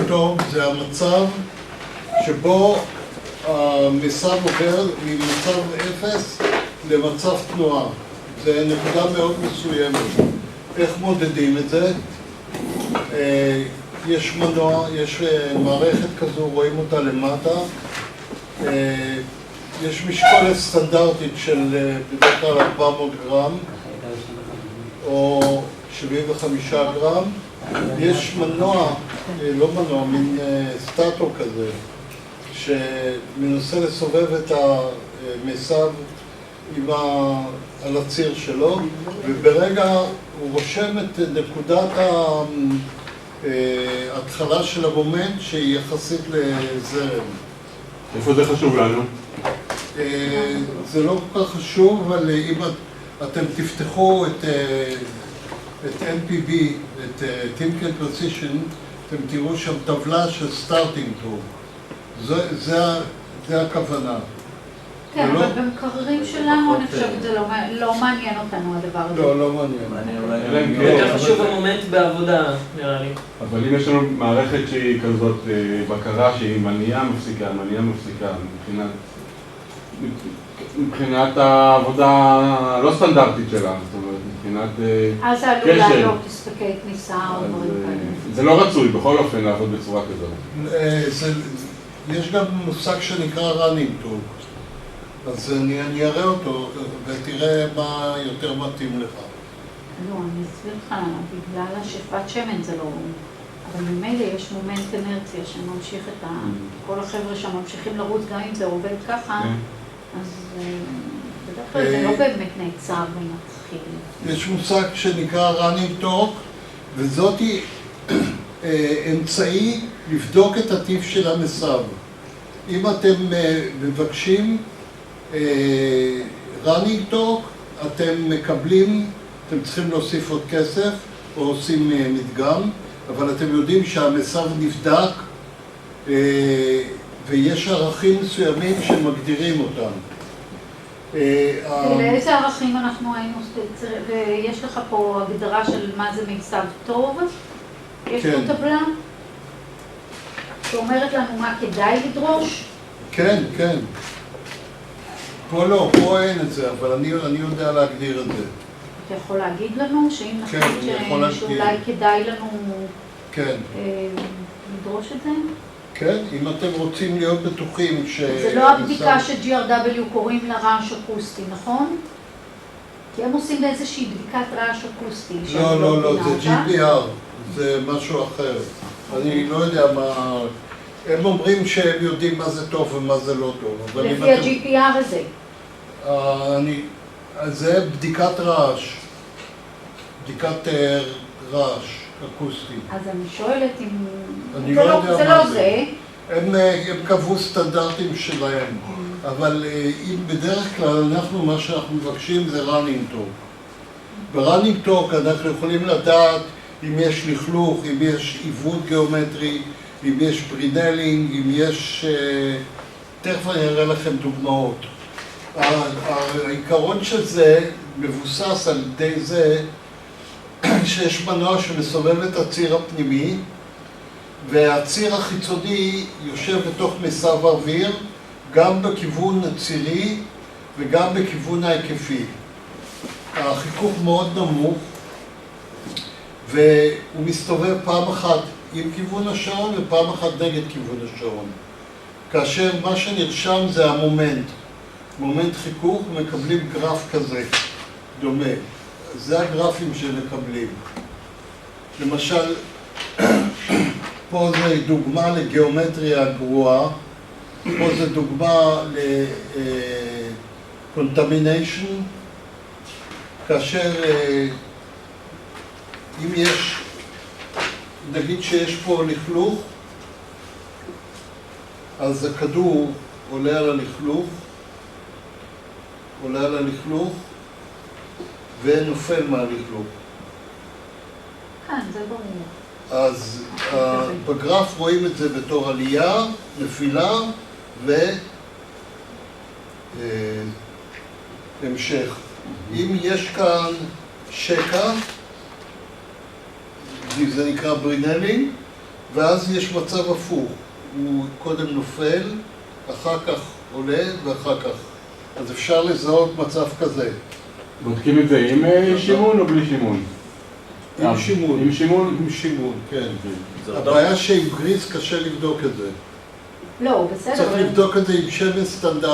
טוב זה המצב שבו המסב עובר ממצב 0 למצב תנועה. זה נקודה מאוד מסוימת. איך מודדים את זה? יש מנוע, יש מערכת כזו, רואים אותה למטה. יש משקולת סטנדרטית של בדרך כלל 400 גרם או 75 גרם. יש מנוע, לא מנוע, מין סטאטור כזה, שמנסה לסובב את המסב על הציר שלו, וברגע הוא רושם את נקודת ההתחלה של המומנט שהיא יחסית לזרם. איפה זה חשוב לנו? זה לא כל כך חשוב, אבל אם אתם תפתחו את NPB, את Timken Precision, אתם תראו שם טבלה של Starting Torque. זה הכוונה. כן, אבל במקררים שלנו אני חושבת שזה לא מעניין אותנו הדבר הזה. לא מעניין. יותר חשוב המומנט בעבודה, נראה לי. אבל אם יש לנו מערכת שהיא כזאת בקרה שהיא מניעה מפסיקה, מבחינת העבודה הלא סטנדרטית שלה, זאת אומרת, מבחינת קשר. אז עלול לעלות הספקי כניסה או דברים כאלה. זה לא רצוי בכל אופן לעבוד בצורה כזאת. יש גם מושג שנקרא running torque. אז אני אראה אותו ותראה מה יותר מתאים לך. לא, אני אסביר לך למה, בגלל השפעת שמן זה לא... אבל ממילא יש מומנט אנרציה שממשיך את כל החבר'ה שם ממשיכים לרוץ גם אם זה עובד ככה, אז בדרך כלל זה לא באמת נעצר ומתחיל. יש מושג שנקרא running torque, וזאת היא אמצעי לבדוק את הטיב של המסב. אם אתם מבקשים running torque, אתם מקבלים, אתם צריכים להוסיף עוד כסף או עושים מדגם, אבל אתם יודעים שהמסב נבדק ויש ערכים מסוימים שמגדירים אותם. לאיזה ערכים אנחנו היינו, ויש לך פה הגדרה של מה זה מסב טוב? יש פה טבלה שאומרת לנו מה כדאי לדרוש? כן. פה לא, פה אין את זה, אבל אני יודע להגדיר את זה. אתה יכול להגיד לנו שאם נחליט שאולי כדאי לנו לדרוש את זה? כן, אם אתם רוצים להיות בטוחים ש... זה לא הבדיקה ש-GRW קוראים לה רעש אקוסטי, נכון? כי הם עושים איזושהי בדיקת רעש אקוסטי. לא, זה GPR, זה משהו אחר. אני לא יודע מה... הם אומרים שהם יודעים מה זה טוב ומה זה לא טוב. לפי ה-GPR הזה? זה בדיקת רעש. בדיקת רעש אקוסטי. אז אני שואלת אם... אני לא יודע מה זה. זה לא זה. הם קבעו סטנדרטים שלהם. אבל אם בדרך כלל מה שאנחנו מבקשים זה running torque. ב-running torque אנחנו יכולים לדעת אם יש לכלוך, אם יש עיוות גיאומטרי, אם יש ברינלינג, אם יש... תכף אני אראה לכם דוגמאות. העיקרון של זה מבוסס על ידי זה שיש מנוע שמסובב את הציר הפנימי והציר החיצוני יושב בתוך מסב אוויר גם בכיוון הצירי וגם בכיוון ההיקפי. החיכוך מאוד נמוך והוא מסתובב פעם אחת עם כיוון השעון ופעם אחת נגד כיוון השעון. כאשר מה שנרשם זה המומנט. מומנט חיכוך, מקבלים גרף כזה, דומה. זה הגרפים שמקבלים. למשל, פה זה דוגמה לגיאומטריה גרועה, פה זה דוגמה ל-contamination, כאשר אם יש, נגיד שיש פה לכלוך, אז הכדור עולה על הלכלוך, ונופל מהלכלוך. כן, זה ברור. אז בגרף רואים את זה בתור עלייה, נפילה והמשך. אם יש כאן שקע, זה נקרא ברינלינג, ואז יש מצב הפוך, הוא קודם נופל, אחר כך עולה ואחר כך. אז אפשר לזהות מצב כזה. בודקים את זה עם שימון או בלי שימון? עם שימון. עם שימון? עם שימון, כן. זה אותו- הבעיה שעם גריס קשה לבדוק את זה. לא, בסדר. צריך אבל- לבדוק את זה עם שמן סטנדרטי.